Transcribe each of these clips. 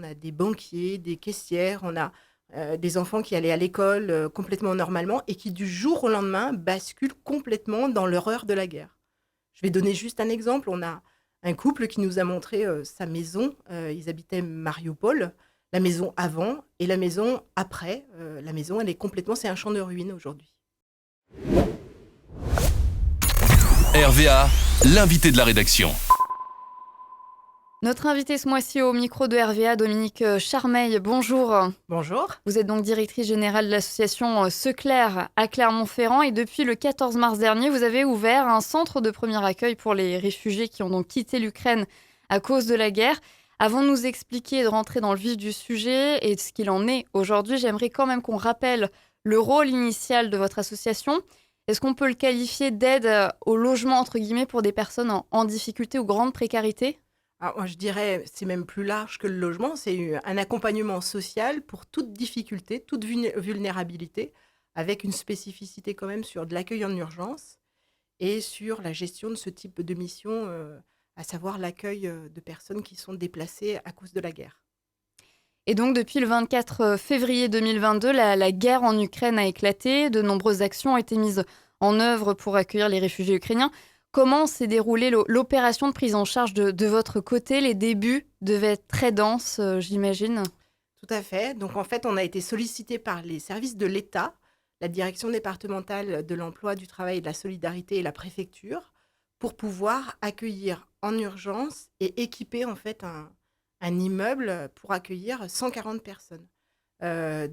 on a des banquiers, des caissières, on a des enfants qui allaient à l'école complètement normalement et qui du jour au lendemain basculent complètement dans l'horreur de la guerre. Je vais donner juste un exemple. On a un couple qui nous a montré sa maison. Ils habitaient Mariupol, la maison avant et la maison après. La maison, elle est complètement, c'est un champ de ruines aujourd'hui. RVA, l'invité de la rédaction. Notre invité ce mois-ci au micro de RVA, Dominique Charmeil, bonjour. Bonjour. Vous êtes donc directrice générale de l'association Seclair à Clermont-Ferrand et depuis le 14 mars dernier, vous avez ouvert un centre de premier accueil pour les réfugiés qui ont donc quitté l'Ukraine à cause de la guerre. Avant de nous expliquer et de rentrer dans le vif du sujet et de ce qu'il en est aujourd'hui, j'aimerais quand même qu'on rappelle le rôle initial de votre association. Est-ce qu'on peut le qualifier d'aide au logement, entre guillemets, pour des personnes en difficulté ou grande précarité ? Alors, moi, je dirais, c'est même plus large que le logement, c'est un accompagnement social pour toute difficulté, toute vulnérabilité, avec une spécificité quand même sur de l'accueil en urgence et sur la gestion de ce type de mission, à savoir l'accueil de personnes qui sont déplacées à cause de la guerre. Et donc, depuis le 24 février 2022, la guerre en Ukraine a éclaté. De nombreuses actions ont été mises en œuvre pour accueillir les réfugiés ukrainiens. Comment s'est déroulée l'opération de prise en charge de votre côté ? Les débuts devaient être très denses, j'imagine. Tout à fait. Donc, en fait, on a été sollicité par les services de l'État, la direction départementale de l'emploi, du travail et de la solidarité et la préfecture, pour pouvoir accueillir en urgence et équiper en fait un immeuble pour accueillir 140 personnes.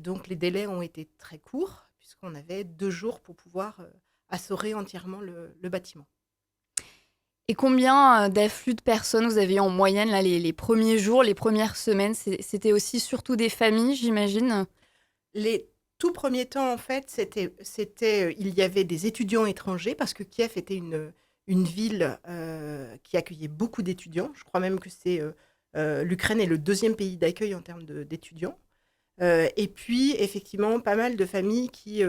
Donc, les délais ont été très courts, puisqu'on avait 2 jours pour pouvoir assurer entièrement le bâtiment. Et combien d'afflux de personnes vous avez en moyenne là, les premiers jours, les premières semaines ? C'était aussi surtout des familles, j'imagine ? Les tout premiers temps, en fait, il y avait des étudiants étrangers, parce que Kiev était une ville qui accueillait beaucoup d'étudiants. Je crois même que l'Ukraine est le 2e pays d'accueil en termes d'étudiants. Et puis, effectivement, pas mal de familles qui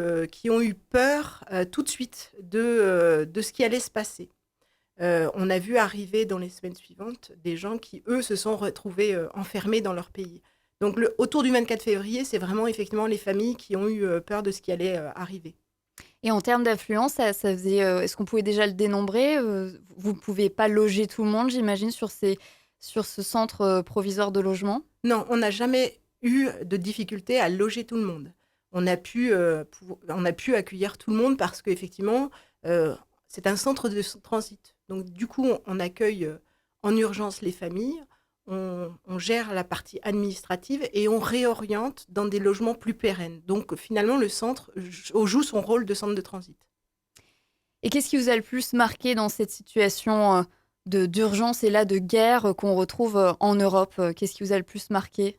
ont eu peur tout de suite de ce qui allait se passer. On a vu arriver dans les semaines suivantes des gens qui, eux, se sont retrouvés enfermés dans leur pays. Donc, autour du 24 février, c'est vraiment effectivement les familles qui ont eu peur de ce qui allait arriver. Et en termes d'affluence, ça faisait, est-ce qu'on pouvait déjà le dénombrer ? Vous ne pouviez pas loger tout le monde, j'imagine, sur ce centre provisoire de logement ? Non, on n'a jamais eu de difficulté à loger tout le monde. On a pu accueillir tout le monde parce qu'effectivement, c'est un centre de transit. Donc, du coup, on accueille en urgence les familles, on gère la partie administrative et on réoriente dans des logements plus pérennes. Donc, finalement, le centre joue son rôle de centre de transit. Et qu'est-ce qui vous a le plus marqué dans cette situation d'urgence et là de guerre qu'on retrouve en Europe ? Qu'est-ce qui vous a le plus marqué ?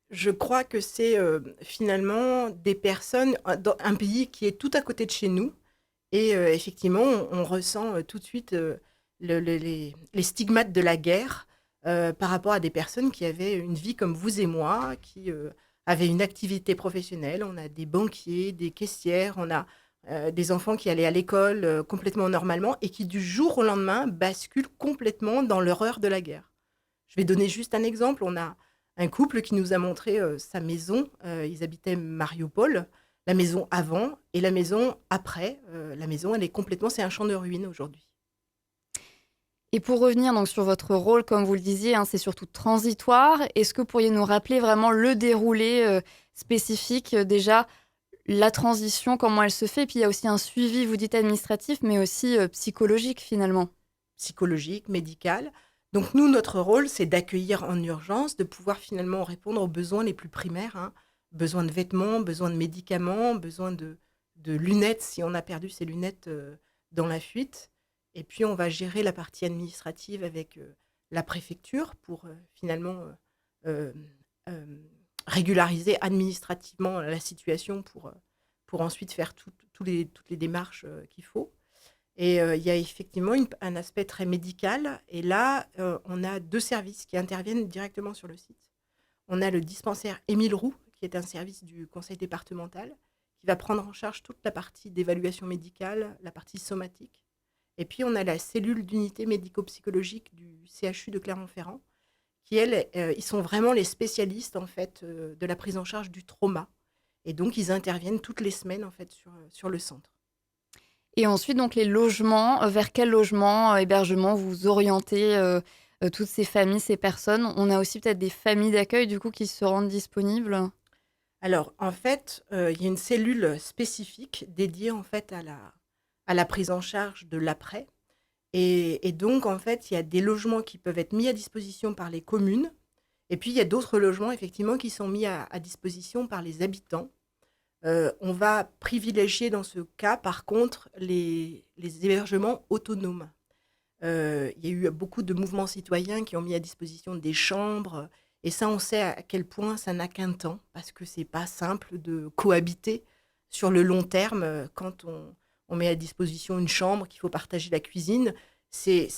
Je crois que c'est finalement des personnes, dans un pays qui est tout à côté de chez nous. Et effectivement, on ressent tout de suite les stigmates de la guerre par rapport à des personnes qui avaient une vie comme vous et moi, qui avaient une activité professionnelle. On a des banquiers, des caissières, on a des enfants qui allaient à l'école complètement normalement et qui du jour au lendemain basculent complètement dans l'horreur de la guerre. Je vais donner juste un exemple. On a un couple qui nous a montré sa maison. Ils habitaient Mariupol, la maison avant et la maison après. La maison, elle est complètement, c'est un champ de ruines aujourd'hui. Et pour revenir donc sur votre rôle, comme vous le disiez, c'est surtout transitoire. Est-ce que vous pourriez nous rappeler vraiment le déroulé spécifique déjà, la transition, comment elle se fait ? Et puis il y a aussi un suivi, vous dites administratif, mais aussi psychologique finalement. Psychologique, médical. Donc nous, notre rôle, c'est d'accueillir en urgence, de pouvoir finalement répondre aux besoins les plus primaires. Besoin de vêtements, besoin de médicaments, besoin de lunettes si on a perdu ses lunettes dans la fuite. Et puis on va gérer la partie administrative avec la préfecture pour finalement euh, régulariser administrativement la situation pour ensuite faire toutes les démarches qu'il faut. Et il y a effectivement un aspect très médical. Et là, on a 2 services qui interviennent directement sur le site. On a le dispensaire Émile Roux, qui est un service du conseil départemental, qui va prendre en charge toute la partie d'évaluation médicale, la partie somatique. Et puis, on a la cellule d'unité médico-psychologique du CHU de Clermont-Ferrand, qui, elles, ils sont vraiment les spécialistes, en fait, de la prise en charge du trauma. Et donc, ils interviennent toutes les semaines, en fait, sur le centre. Et ensuite, donc, les logements, vers quel logement, hébergement vous orientez toutes ces familles, ces personnes? On a aussi peut-être des familles d'accueil, du coup, qui se rendent disponibles? Alors, en fait, il y a une cellule spécifique dédiée, en fait, à la prise en charge de l'après. Et donc, en fait, il y a des logements qui peuvent être mis à disposition par les communes. Et puis, il y a d'autres logements, effectivement, qui sont mis à disposition par les habitants. On va privilégier dans ce cas, par contre, les hébergements autonomes. Il y a eu beaucoup de mouvements citoyens qui ont mis à disposition des chambres. Et ça, on sait à quel point ça n'a qu'un temps, parce que c'est pas simple de cohabiter sur le long terme. Quand on met à disposition une chambre, qu'il faut partager la cuisine, c'est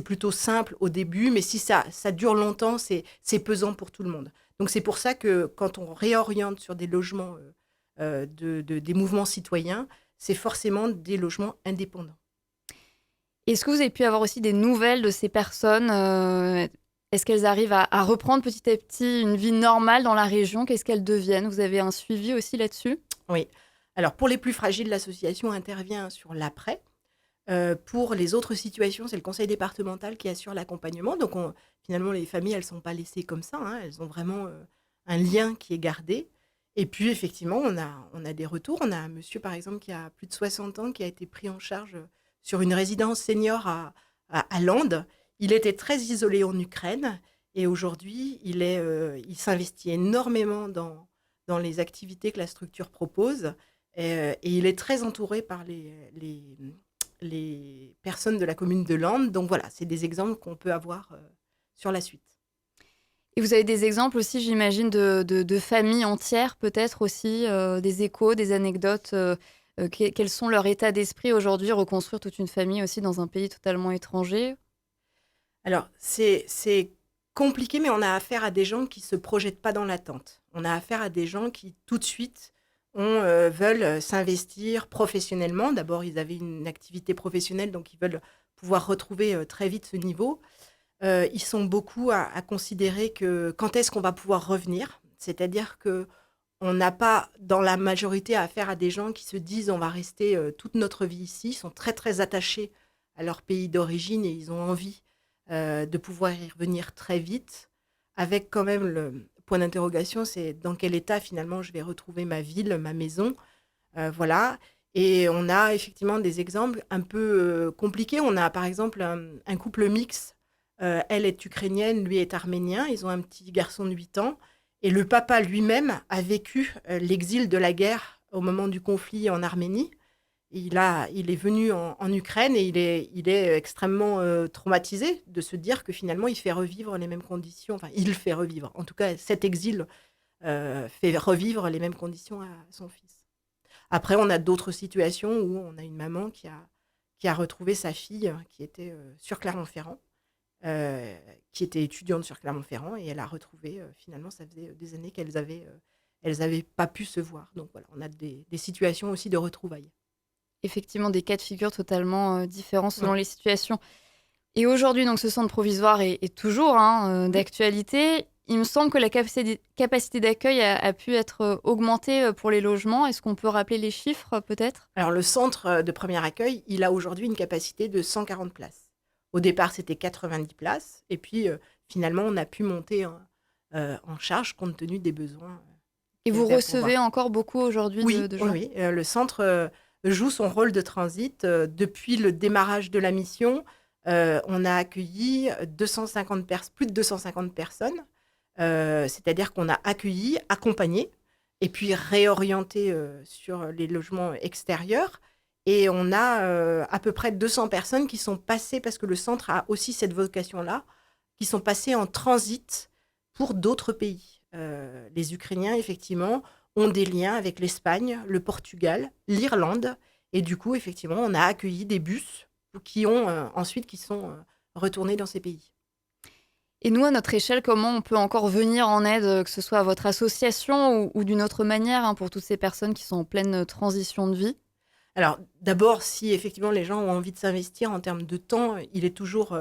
plutôt simple au début, mais si ça dure longtemps, c'est pesant pour tout le monde. Donc c'est pour ça que quand on réoriente sur des logements des mouvements citoyens, c'est forcément des logements indépendants. Est-ce que vous avez pu avoir aussi des nouvelles de ces personnes? Est-ce qu'elles arrivent à reprendre petit à petit une vie normale dans la région? Qu'est-ce qu'elles deviennent? Vous avez un suivi aussi là-dessus? Oui. Alors pour les plus fragiles, l'association intervient sur l'après. Pour les autres situations, c'est le conseil départemental qui assure l'accompagnement. Donc finalement, les familles, elles ne sont pas laissées comme ça, hein. Elles ont vraiment un lien qui est gardé. Et puis effectivement, on a des retours. On a un monsieur, par exemple, qui a plus de 60 ans, qui a été pris en charge sur une résidence senior à Lande. Il était très isolé en Ukraine et aujourd'hui, il s'investit énormément dans les activités que la structure propose et il est très entouré par les personnes de la commune de Lande. Donc voilà, c'est des exemples qu'on peut avoir sur la suite. Et vous avez des exemples aussi, j'imagine, de familles entières, peut-être aussi, des échos, des anecdotes. Quels sont leur état d'esprit aujourd'hui, reconstruire toute une famille aussi dans un pays totalement étranger? Alors, c'est compliqué, mais on a affaire à des gens qui ne se projettent pas dans l'attente. On a affaire à des gens qui, tout de suite, veulent s'investir professionnellement. D'abord, ils avaient une activité professionnelle, donc ils veulent pouvoir retrouver très vite ce niveau. Ils sont beaucoup à considérer que quand est-ce qu'on va pouvoir revenir. C'est-à-dire qu'on n'a pas, dans la majorité, affaire à des gens qui se disent on va rester toute notre vie ici. Ils sont très, très attachés à leur pays d'origine et ils ont envie de pouvoir y revenir très vite, avec quand même le point d'interrogation, c'est dans quel état finalement je vais retrouver ma ville, ma maison, voilà. Et on a effectivement des exemples un peu compliqués. On a par exemple un couple mixte, elle est ukrainienne, lui est arménien, ils ont un petit garçon de 8 ans, et le papa lui-même a vécu l'exil de la guerre au moment du conflit en Arménie. Il est venu en Ukraine et il est extrêmement traumatisé de se dire que finalement il fait revivre les mêmes conditions. Enfin, il fait revivre. En tout cas, cet exil fait revivre les mêmes conditions à son fils. Après, on a d'autres situations où on a une maman qui a retrouvé sa fille qui était sur Clermont-Ferrand, qui était étudiante sur Clermont-Ferrand, et elle a retrouvé, finalement, ça faisait des années elles avaient pas pu se voir. Donc voilà, on a des situations aussi de retrouvailles. Effectivement, des cas de figure totalement différents selon Ouais. les situations. Et aujourd'hui, donc, ce centre provisoire est toujours d'actualité. Il me semble que la capacité d'accueil a pu être augmentée pour les logements. Est-ce qu'on peut rappeler les chiffres, peut-être? Alors, le centre de premier accueil, il a aujourd'hui une capacité de 140 places. Au départ, c'était 90 places. Et puis, finalement, on a pu monter en charge compte tenu des besoins Et qu'il y vous avait à pourvoir. recevez encore beaucoup aujourd'hui Oui, de oui, gens? oui. Le centre joue son rôle de transit. Depuis le démarrage de la mission, on a accueilli plus de 250 personnes. C'est-à-dire qu'on a accueilli, accompagné, et puis réorienté sur les logements extérieurs. Et on a à peu près 200 personnes qui sont passées, parce que le centre a aussi cette vocation-là, qui sont passées en transit pour d'autres pays. Les Ukrainiens, effectivement, ont des liens avec l'Espagne, le Portugal, l'Irlande. Et du coup, effectivement, on a accueilli des bus qui sont retournés dans ces pays. Et nous, à notre échelle, comment on peut encore venir en aide, que ce soit à votre association ou d'une autre manière, pour toutes ces personnes qui sont en pleine transition de vie? Alors, d'abord, si effectivement les gens ont envie de s'investir en termes de temps, il est toujours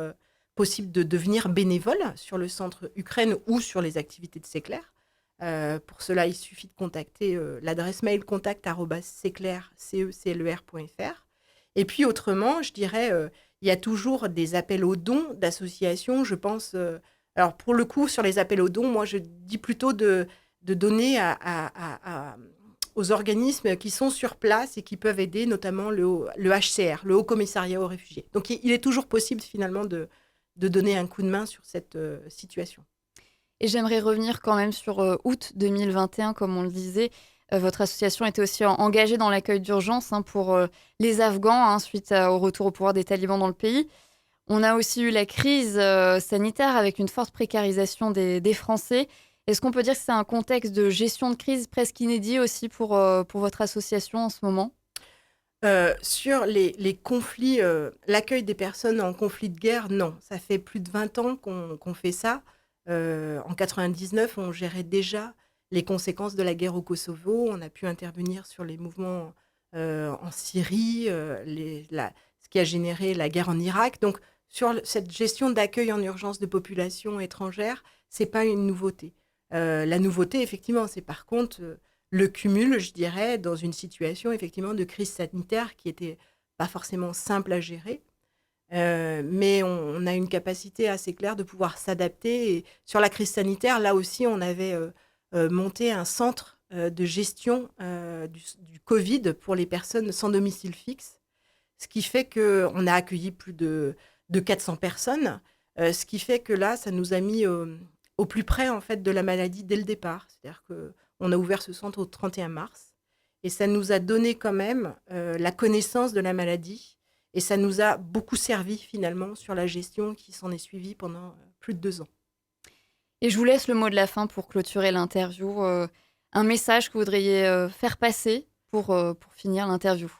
possible de devenir bénévole sur le centre Ukraine ou sur les activités de Secler. Pour cela, il suffit de contacter l'adresse mail contact@secler.fr. Et puis autrement, je dirais, il y a toujours des appels aux dons d'associations. Je pense, alors pour le coup, sur les appels aux dons, moi je dis plutôt de donner aux organismes qui sont sur place et qui peuvent aider, notamment le HCR, le Haut Commissariat aux réfugiés. Donc il est toujours possible finalement de donner un coup de main sur cette situation. Et j'aimerais revenir quand même sur août 2021, comme on le disait. Votre association était aussi engagée dans l'accueil d'urgence pour les Afghans, suite au retour au pouvoir des talibans dans le pays. On a aussi eu la crise sanitaire avec une forte précarisation des Français. Est-ce qu'on peut dire que c'est un contexte de gestion de crise presque inédit aussi pour votre association en ce moment ? Sur les conflits, l'accueil des personnes en conflit de guerre, non. Ça fait plus de 20 ans qu'on fait ça. En 99, on gérait déjà les conséquences de la guerre au Kosovo. On a pu intervenir sur les mouvements en Syrie, ce qui a généré la guerre en Irak. Donc, sur cette gestion d'accueil en urgence de populations étrangères, c'est pas une nouveauté. La nouveauté, effectivement, c'est par contre le cumul, je dirais, dans une situation effectivement de crise sanitaire qui était pas forcément simple à gérer. Mais on a une capacité assez claire de pouvoir s'adapter. Et sur la crise sanitaire, là aussi, on avait monté un centre de gestion du Covid pour les personnes sans domicile fixe, ce qui fait qu'on a accueilli plus de 400 personnes, ce qui fait que là, ça nous a mis au plus près en fait, de la maladie dès le départ. C'est-à-dire qu'on a ouvert ce centre au 31 mars et ça nous a donné quand même la connaissance de la maladie. Et ça nous a beaucoup servi finalement sur la gestion qui s'en est suivie pendant plus de 2 ans. Et je vous laisse le mot de la fin pour clôturer l'interview. Un message que vous voudriez faire passer pour finir l'interview.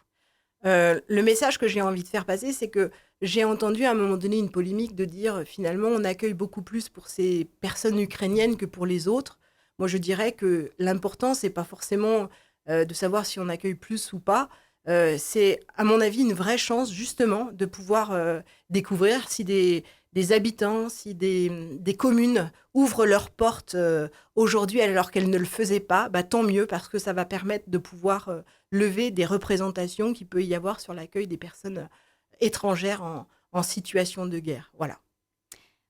Le message que j'ai envie de faire passer, c'est que j'ai entendu à un moment donné une polémique de dire finalement on accueille beaucoup plus pour ces personnes ukrainiennes que pour les autres. Moi je dirais que l'important c'est pas forcément de savoir si on accueille plus ou pas. C'est, à mon avis, une vraie chance, justement, de pouvoir découvrir si des habitants, si des communes ouvrent leurs portes aujourd'hui alors qu'elles ne le faisaient pas, tant mieux, parce que ça va permettre de pouvoir lever des représentations qu'il peut y avoir sur l'accueil des personnes étrangères en situation de guerre. Voilà.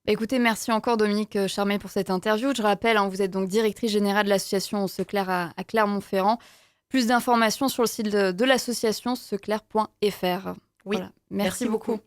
Écoutez, merci encore Dominique Charmet pour cette interview. Je rappelle, vous êtes donc directrice générale de l'association Secler à Clermont-Ferrand. Plus d'informations sur le site de l'association secler.fr. Oui, voilà. Merci beaucoup.